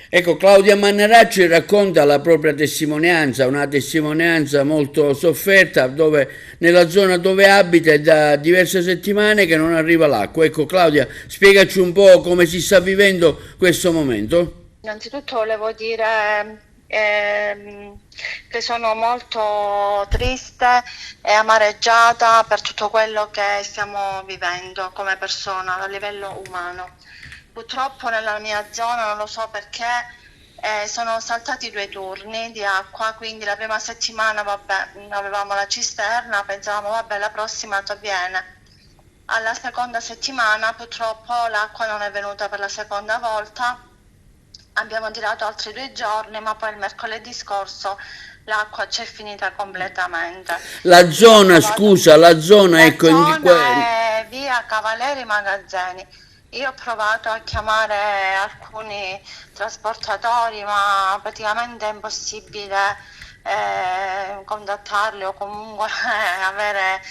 Ecco, Claudia Manneracci racconta la propria testimonianza, una testimonianza molto sofferta, dove nella zona dove abita è da diverse settimane che non arriva l'acqua. Ecco, Claudia, spiegaci un po' come si sta vivendo questo momento. Innanzitutto volevo dire che sono molto triste e amareggiata per tutto quello che stiamo vivendo come persona a livello umano. Purtroppo nella mia zona, non lo so perché, sono saltati 2 turni di acqua, quindi la prima settimana, vabbè, avevamo la cisterna, pensavamo, vabbè, la prossima viene. Alla seconda settimana purtroppo l'acqua non è venuta per la seconda volta, abbiamo tirato altri 2 giorni, ma poi il mercoledì scorso l'acqua c'è finita completamente. La Io ho zona, provato, scusa, la zona, la ecco, zona è via Cavaleri Magazzini. Io ho provato a chiamare alcuni trasportatori, ma praticamente è impossibile contattarli o comunque avere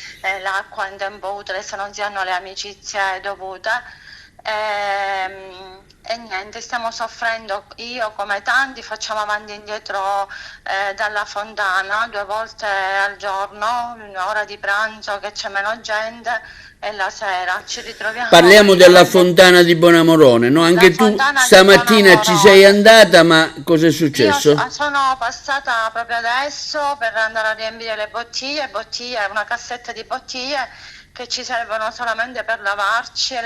l'acqua in tempo utile se non si hanno le amicizie dovute. E niente, stiamo soffrendo, io come tanti facciamo avanti e indietro dalla fontana 2 volte al giorno, ora di pranzo che c'è meno gente e la sera ci ritroviamo parliamo della praticamente fontana di Bonamorone, no? la Anche tu fontana di stamattina ci sei Bonamorone. andata, ma cos'è Io successo? sono passata proprio adesso per andare a riempire le bottiglie, una cassetta di bottiglie che ci servono solamente per lavarci e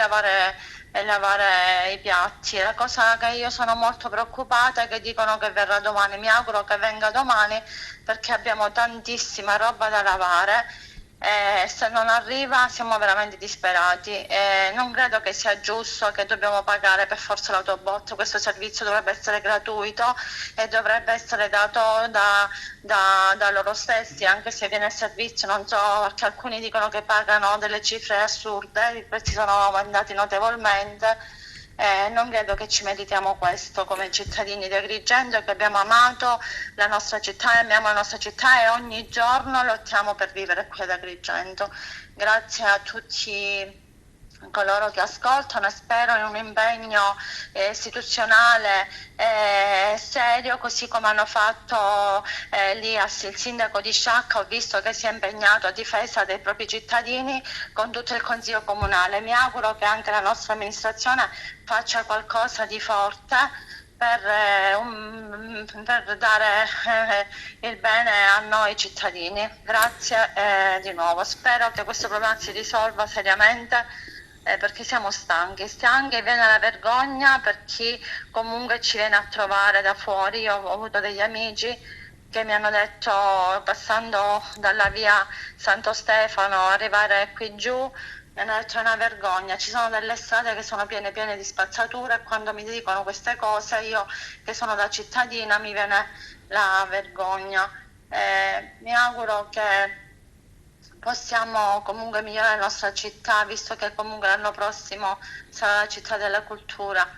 lavare i piatti. La cosa che io sono molto preoccupata è che dicono che verrà domani, mi auguro che venga domani perché abbiamo tantissima roba da lavare. Se non arriva siamo veramente disperati. Non credo che sia giusto che dobbiamo pagare per forza l'autobot, questo servizio dovrebbe essere gratuito e dovrebbe essere dato da loro stessi, anche se viene il servizio, non so, perché alcuni dicono che pagano delle cifre assurde, i prezzi sono aumentati notevolmente. Non credo che ci meritiamo questo come cittadini di Agrigento che abbiamo amato la nostra città e amiamo la nostra città e ogni giorno lottiamo per vivere qui ad Agrigento. Grazie a tutti coloro che ascoltano e spero in un impegno istituzionale serio, così come hanno fatto lì il sindaco di Sciacca, ho visto che si è impegnato a difesa dei propri cittadini con tutto il consiglio comunale. Mi auguro che anche la nostra amministrazione faccia qualcosa di forte per dare il bene a noi cittadini. Grazie di nuovo. Spero che questo problema si risolva seriamente perché siamo stanchi e viene la vergogna per chi comunque ci viene a trovare da fuori. Io ho avuto degli amici che mi hanno detto, passando dalla via Santo Stefano, arrivare qui giù, mi hanno detto è una vergogna, ci sono delle strade che sono piene di spazzatura e quando mi dicono queste cose io che sono da cittadina mi viene la vergogna. Mi auguro che possiamo comunque migliorare la nostra città, visto che comunque l'anno prossimo sarà la città della cultura.